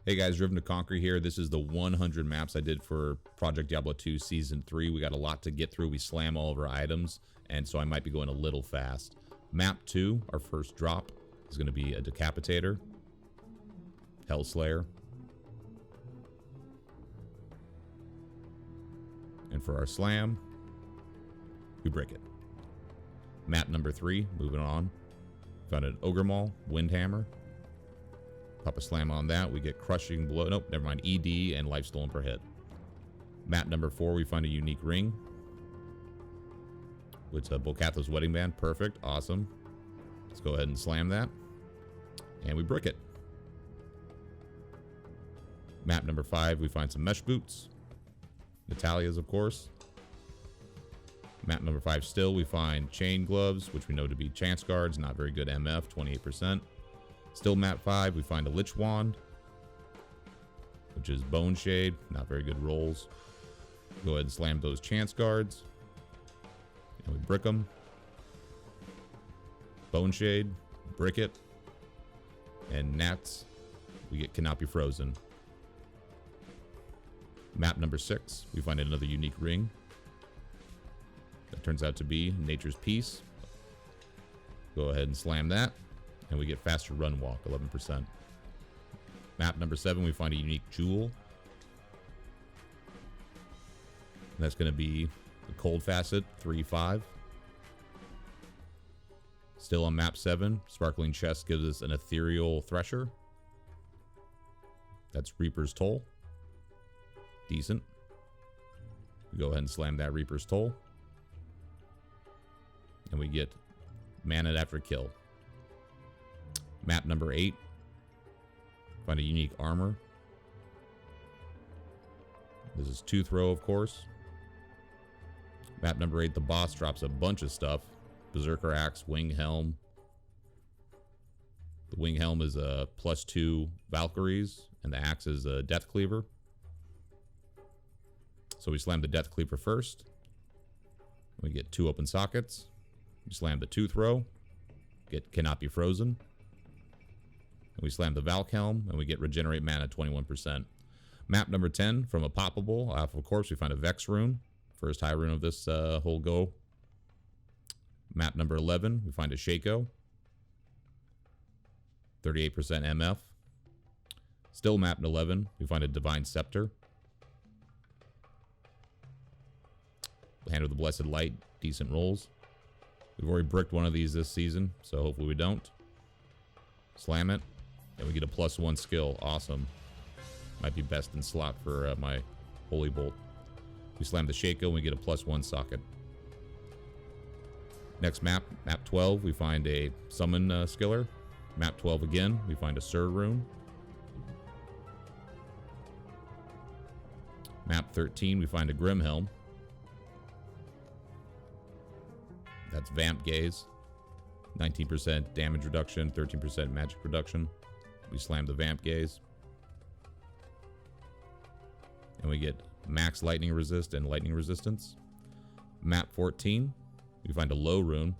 Hey guys, Driven to Conquer here. This is the 100 maps I did for Project Diablo 2 Season 3. We got a lot to get through. We slam all of our items, and so I might be going a little fast. Map 2, our first drop, is going to be a Decapitator, Hellslayer. And for our slam, we break it. Map number 3, moving on. Found an Ogre Maul, Windhammer. Pop a slam on that, we get Crushing Blow. Nope, never mind. ED and Life Stolen per hit. Map number 4, we find a unique ring. It's a Bolcatha's Wedding Band. Perfect. Awesome. Let's go ahead and slam that. And we brick it. Map number 5, we find some Mesh Boots. Natalia's, of course. Map number 5 still, we find Chain Gloves, which we know to be Chance Guards. Not very good MF, 28%. Still map 5, we find a Lich Wand, which is Bone Shade. Not very good rolls. Go ahead and slam those Chance Guards. And we brick them. Bone Shade, brick it. And Nats, we get Cannot Be Frozen. Map number 6, we find another unique ring. That turns out to be Nature's Peace. Go ahead and slam that. And we get Faster Run Walk, 11%. Map number 7, we find a unique jewel. And that's going to be the Cold Facet, 3-5. Still on map 7, Sparkling Chest gives us an Ethereal Thresher. That's Reaper's Toll. Decent. We go ahead and slam that Reaper's Toll. And we get Mana After Kill. Map number 8, find a unique armor. This is Tooth Row, of course. Map number 8, the boss drops a bunch of stuff. Berserker Axe, Wing Helm. The Wing Helm is a +2 Valkyries, and the axe is a Death Cleaver. So we slam the Death Cleaver first. We get 2 open sockets. We slam the Tooth Row. Get Cannot Be Frozen. And we slam the Valk Helm, and we get Regenerate Mana, 21%. Map number 10, from a poppable, of course, we find a Vex rune. First high rune of this whole go. Map number 11, we find a Shaco. 38% MF. Still map 11, we find a Divine Scepter. Hand of the Blessed Light, decent rolls. We've already bricked one of these this season, so hopefully we don't. Slam it. And we get a +1 skill. Awesome. Might be best in slot for my Holy Bolt. We slam the Shaco and we get a +1 socket. Next map, map 12, we find a Summon Skiller. Map 12 again, we find a Sur rune. Map 13, we find a Grim Helm. That's Vamp Gaze. 19% damage reduction, 13% magic reduction. We slam the Vamp Gaze. And we get max lightning resist and lightning resistance. Map 14, we find a low rune.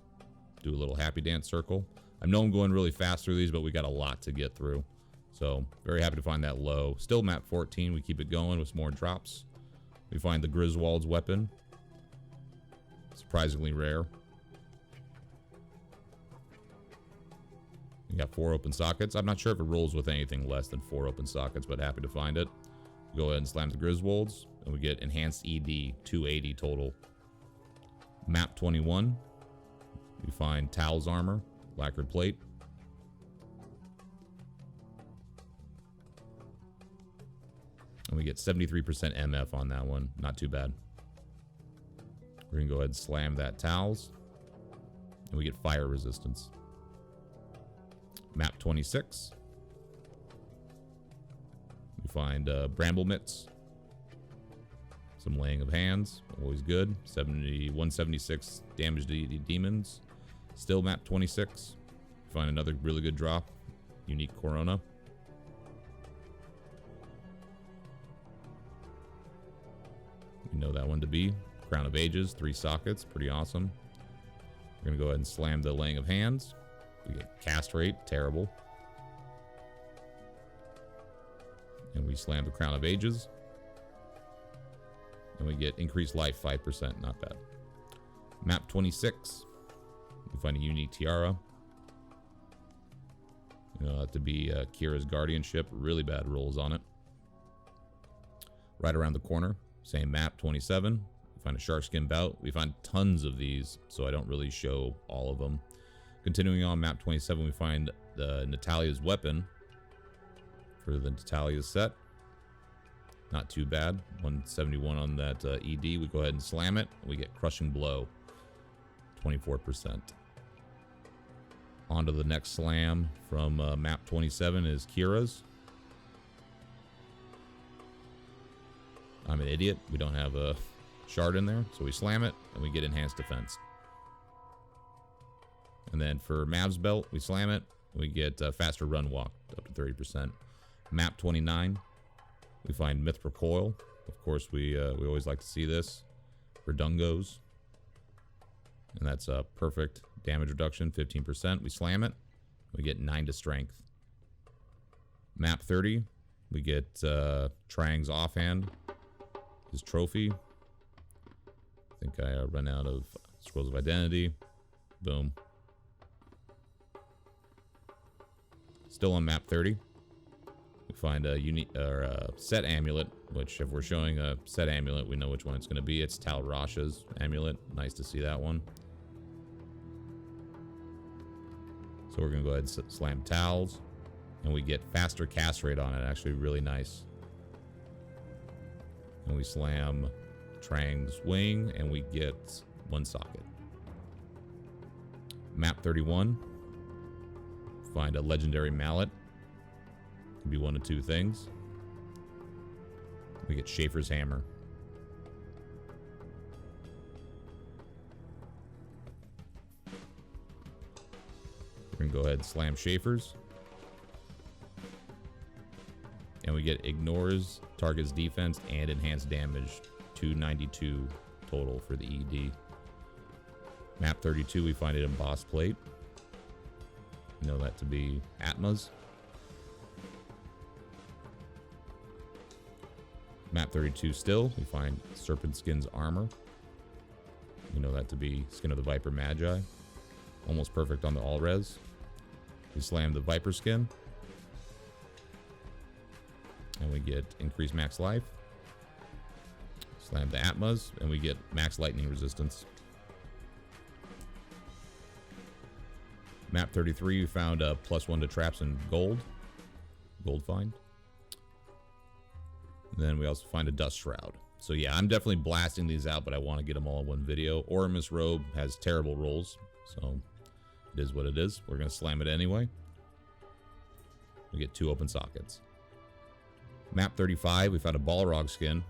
Do a little happy dance circle. I know I'm going really fast through these, but we got a lot to get through. So very happy to find that low. Still map 14, we keep it going with some more drops. We find the Griswold's weapon. Surprisingly rare. We got 4 open sockets. I'm not sure if it rolls with anything less than 4 open sockets, but happy to find it. We go ahead and slam the Griswolds, and we get Enhanced ED, 280 total. Map 21, we find Tal's Armor, Lacquered Plate. And we get 73% MF on that one. Not too bad. We're going to go ahead and slam that Tal's, and we get Fire Resistance. Map 26. We find Bramble Mitts. Some Laying of Hands. Always good. 176 damage to demons. Still map 26. We find another really good drop. Unique Corona. You know that one to be. Crown of Ages. 3 sockets. Pretty awesome. We're going to go ahead and slam the Laying of Hands. We get cast rate, terrible. And we slam the Crown of Ages. And we get increased life 5%. Not bad. Map 26. We find a unique tiara. You know, that to be Kira's guardianship. Really bad rolls on it. Right around the corner. Same map, 27. We find a sharkskin bout. We find tons of these, so I don't really show all of them. Continuing on map 27, we find Natalia's weapon for the Natalia's set. Not too bad. 171 on that ED. We go ahead and slam it. We get Crushing Blow. 24%. On to the next slam from map 27 is Kira's. I'm an idiot. We don't have a shard in there, so we slam it and we get Enhanced Defense. And then for Mav's belt, we slam it. We get faster run walk up to 30%. Map 29, we find Mithril Coil. Of course, we always like to see this for Dungos. And that's a perfect damage reduction, 15%. We slam it. We get 9 to strength. Map 30, we get Trang's offhand. His trophy. I think I run out of Scrolls of Identity. Boom. Still on map 30. We find a unique set amulet, which if we're showing a set amulet, we know which one it's going to be. It's Tal Rasha's amulet. Nice to see that one. So we're going to go ahead and slam Tal's, and we get faster cast rate on it. Actually, really nice. And we slam Trang's wing, and we get 1 socket. Map 31. Find a legendary mallet. Could be one of 2 things. We get Schaefer's hammer. We're going to go ahead and slam Schaefer's. And we get ignores target's defense and enhanced damage. 292 total for the ED. Map 32, we find it in boss plate. We know that to be Atma's. Map 32 still, we find Serpent Skin's armor. We know that to be Skin of the Viper Magi. Almost perfect on the all-res. We slam the Viper Skin. And we get increased max life. Slam the Atmas, and we get max lightning resistance. Map 33, we found a +1 to traps and gold. Gold find. And then we also find a dust shroud. So yeah, I'm definitely blasting these out, but I want to get them all in one video. Oramus Robe has terrible rolls, so it is what it is. We're going to slam it anyway. We get 2 open sockets. Map 35, we found a Balrog skin.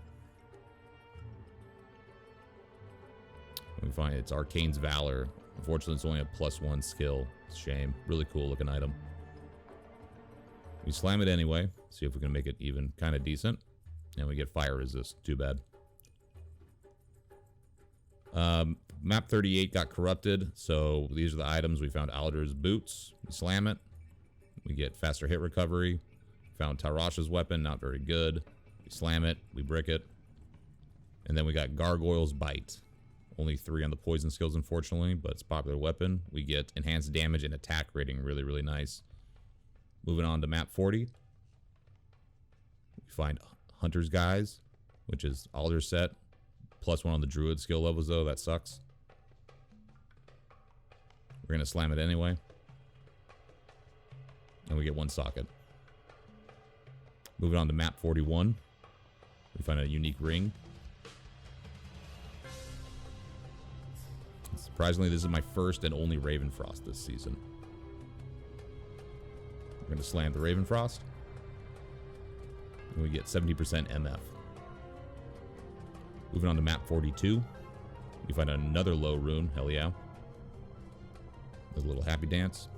We find it's Arcane's Valor. Unfortunately, it's only a +1 skill. It's a shame. Really cool looking item. We slam it anyway. See if we can make it even kind of decent. And we get fire resist. Too bad. Map 38 got corrupted. So these are the items. We found Alder's boots. We slam it. We get faster hit recovery. Found Tarasha's weapon. Not very good. We slam it. We brick it. And then we got Gargoyle's Bite. Only 3 on the poison skills, unfortunately, but it's a popular weapon. We get enhanced damage and attack rating. Really, really nice. Moving on to map 40. We find Hunter's Guise, which is Alder's set. +1 on the Druid skill levels, though. That sucks. We're going to slam it anyway. And we get 1 socket. Moving on to map 41. We find a unique ring. Surprisingly, this is my first and only Ravenfrost this season. We're going to slam the Ravenfrost. And we get 70% MF. Moving on to map 42. We find another low rune. Hell yeah. There's a little happy dance.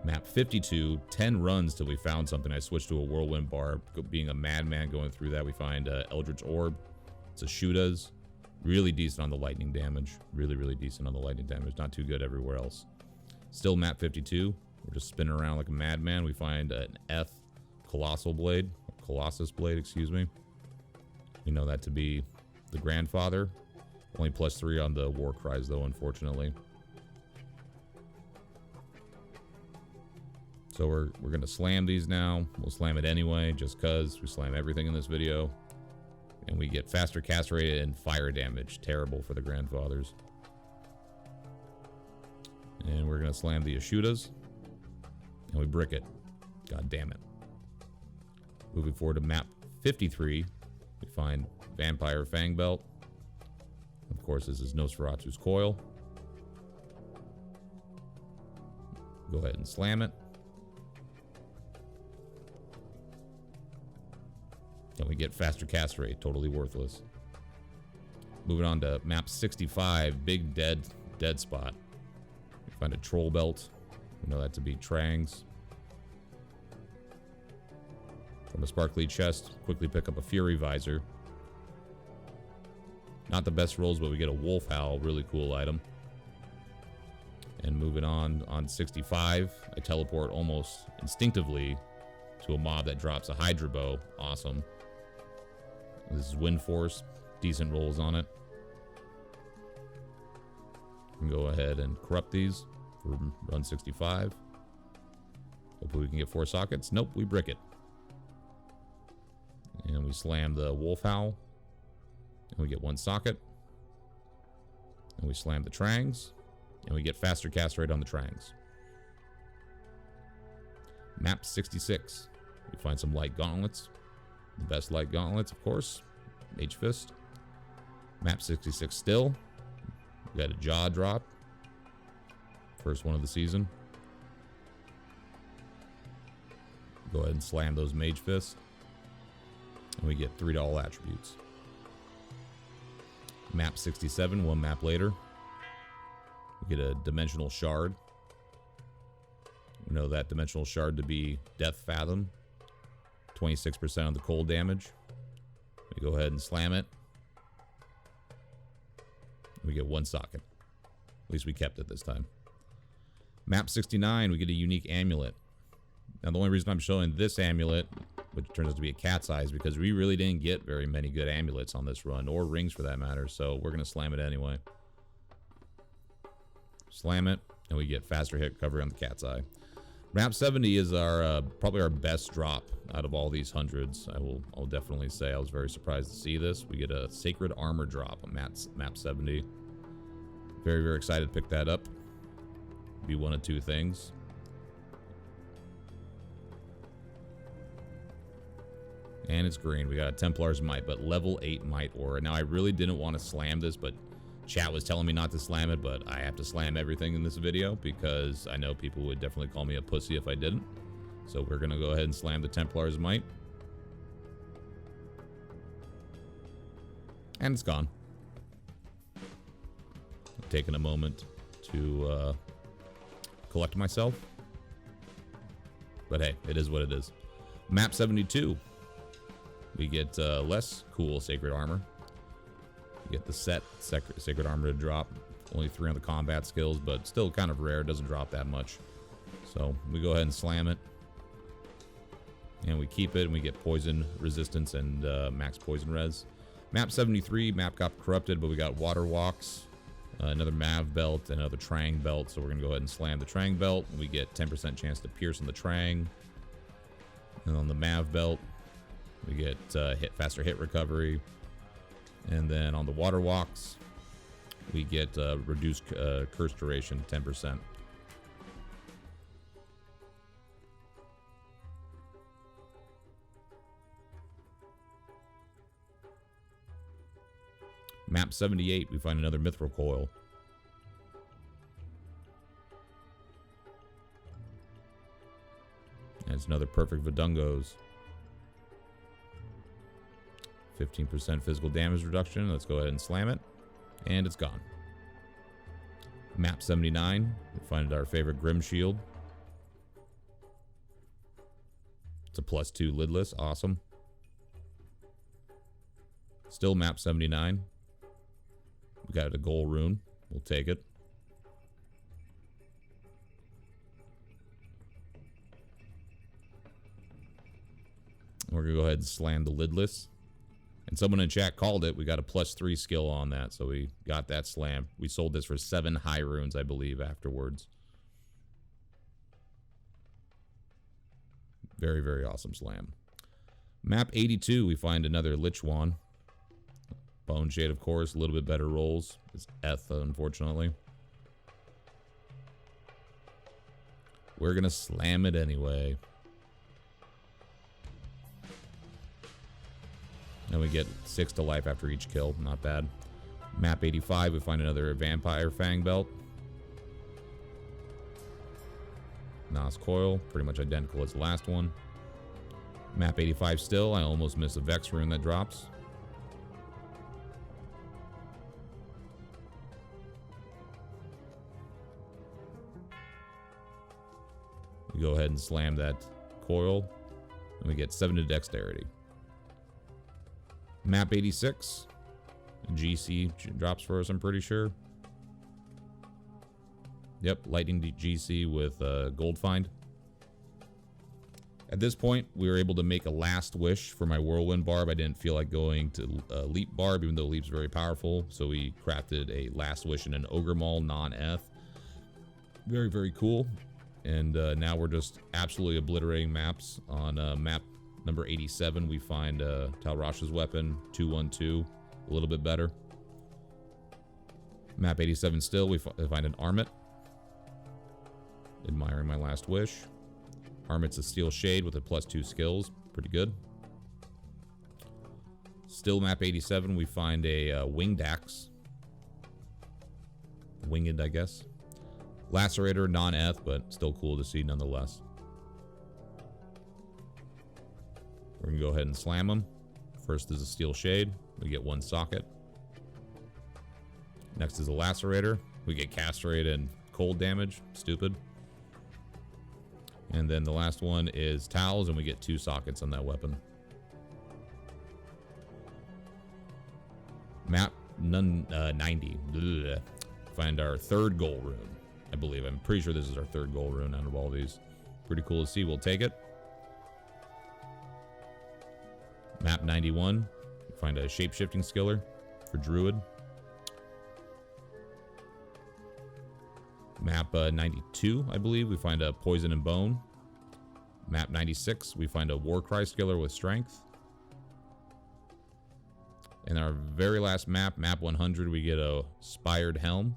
Map 52, 10 runs till we found something. I switched to a Whirlwind Barb. Being a madman going through that, we find Eldritch Orb. It's a Shootas. Really decent on the lightning damage. Really, really decent on the lightning damage. Not too good everywhere else. Still map 52. We're just spinning around like a madman. We find an F Colossal Blade. Colossus Blade, excuse me. We know that to be the grandfather. Only +3 on the war cries, though, unfortunately. So we're going to slam these now. We'll slam it anyway, just because we slam everything in this video. And we get faster cast rate and fire damage. Terrible for the grandfathers. And we're going to slam the Ashudas. And we brick it. God damn it. Moving forward to map 53, we find Vampire Fang Belt. Of course, this is Nosferatu's Coil. Go ahead and slam it. And we get faster cast rate, totally worthless. Moving on to map 65, big dead spot. We find a Troll Belt. We know that to be Trangs. From a sparkly chest, quickly pick up a Fury Visor. Not the best rolls, but we get a Wolf Howl, really cool item. And moving on 65, I teleport almost instinctively to a mob that drops a Hydra Bow. Awesome. This is Wind Force, decent rolls on it. We can go ahead and corrupt these for run 65. Hopefully we can get 4 sockets. Nope, we brick it. And we slam the Wolf Howl. And we get 1 socket. And we slam the Trangs. And we get faster cast rate on the Trangs. Map 66. We find some light gauntlets. The best light gauntlets, of course. Mage Fist. Map 66 still. We got a Jaw drop. First one of the season. Go ahead and slam those Mage Fists. And we get 3 to all attributes. Map 67, 1 map later. We get a Dimensional Shard. We know that Dimensional Shard to be Death Fathom. 26% of the cold damage. We go ahead and slam it. We get 1 socket. At least we kept it this time. Map 69, we get a unique amulet. Now the only reason I'm showing this amulet, which turns out to be a cat's eye, is because we really didn't get very many good amulets on this run, or rings for that matter, so we're going to slam it anyway. Slam it, and we get faster hit recovery on the cat's eye. Map 70 is our probably our best drop out of all these hundreds. I'll definitely say I was very surprised to see this. We get a Sacred Armor drop on map 70. Very, very excited to pick that up. Be one of 2 things. And it's green. We got a Templar's Might, but level 8 Might Aura. Now, I really didn't want to slam this, but chat was telling me not to slam it, but I have to slam everything in this video because I know people would definitely call me a pussy if I didn't. So we're going to go ahead and slam the Templar's Might. And it's gone. I'm taking a moment to collect myself. But hey, it is what it is. Map 72. We get less cool Sacred Armor. We get the set Sacred Armor to drop. Only 3 on the combat skills, but still kind of rare. It doesn't drop that much. So we go ahead and slam it. And we keep it, and we get poison resistance and max poison res. Map 73, map got corrupted, but we got Water Walks, another Mav belt, and another Trang belt. So we're going to go ahead and slam the Trang belt. We get 10% chance to pierce on the Trang. And on the Mav belt, we get faster hit recovery. And then on the Water Walks, we get reduced curse duration, 10%. Map 78, we find another Mithril Coil. And it's another Perfect Vidungos. 15% physical damage reduction. Let's go ahead and slam it. And it's gone. Map 79, we find our favorite Grim Shield. It's a +2 lidless. Awesome. Still map 79. We got a gold rune. We'll take it. We're going to go ahead and slam the lidless. And someone in chat called it. We got a +3 skill on that, so we got that slam. We sold this for 7 high runes, I believe, afterwards. Very, very awesome slam. Map 82, we find another Lich Wand. Bone Shade, of course, a little bit better rolls. It's Eth, unfortunately. We're going to slam it anyway. And we get 6 to life after each kill. Not bad. Map 85, we find another Vampire Fang Belt. Nas Coil, pretty much identical as the last one. Map 85 still, I almost missed a Vex rune that drops. We go ahead and slam that coil, and we get 7 to dexterity. Map 86, GC drops for us, I'm pretty sure. Yep, Lightning GC with Gold Find. At this point, we were able to make a last wish for my Whirlwind Barb. I didn't feel like going to Leap Barb, even though Leap's very powerful. So we crafted a last wish in an Ogre Maul non-Eth. Very, very cool. And now we're just absolutely obliterating maps. On map number 87, we find Talrash's weapon, 212, a little bit better. Map 87 still, we find an Armet. Admiring my last wish. Armet's a Steel Shade with a +2 skills, pretty good. Still map 87, we find a Winged Axe. Winged, I guess. Lacerator, non-Eth, but still cool to see nonetheless. We're going to go ahead and slam them. First is a Steel Shade. We get 1 socket. Next is a Lacerator. We get castrated and cold damage. Stupid. And then the last one is Towels, and we get 2 sockets on that weapon. Map 90. Ugh. Find our 3rd goal rune, I believe. I'm pretty sure this is our 3rd goal rune out of all these. Pretty cool to see. We'll take it. Map 91. Find a shape-shifting skiller for Druid. Map 92, I believe, we find a Poison and Bone. Map 96, we find a Warcry skiller with Strength. And our very last map, map 100, we get a Spired Helm.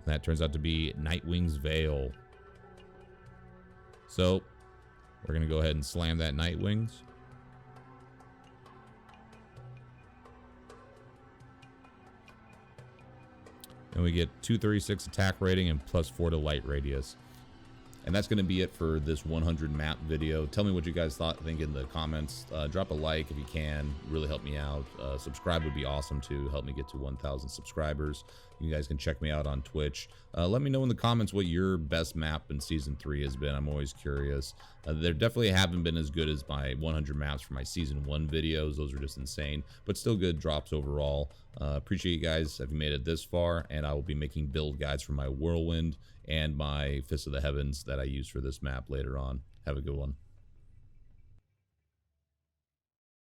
That turns out to be Nightwing's Veil. So, we're going to go ahead and slam that Nightwings. And we get 236 attack rating and +4 to light radius. And that's going to be it for this 100 map video. Tell me what you guys think in the comments. Drop a like if you can. Really help me out. Subscribe would be awesome to help me get to 1,000 subscribers. You guys can check me out on Twitch. Let me know in the comments what your best map in Season 3 has been. I'm always curious. There definitely haven't been as good as my 100 maps for my Season 1 videos. Those are just insane, but still good drops overall. Appreciate you guys if you made it this far, and I will be making build guides for my Whirlwind and my Fist of the Heavens that I use for this map later on. Have a good one.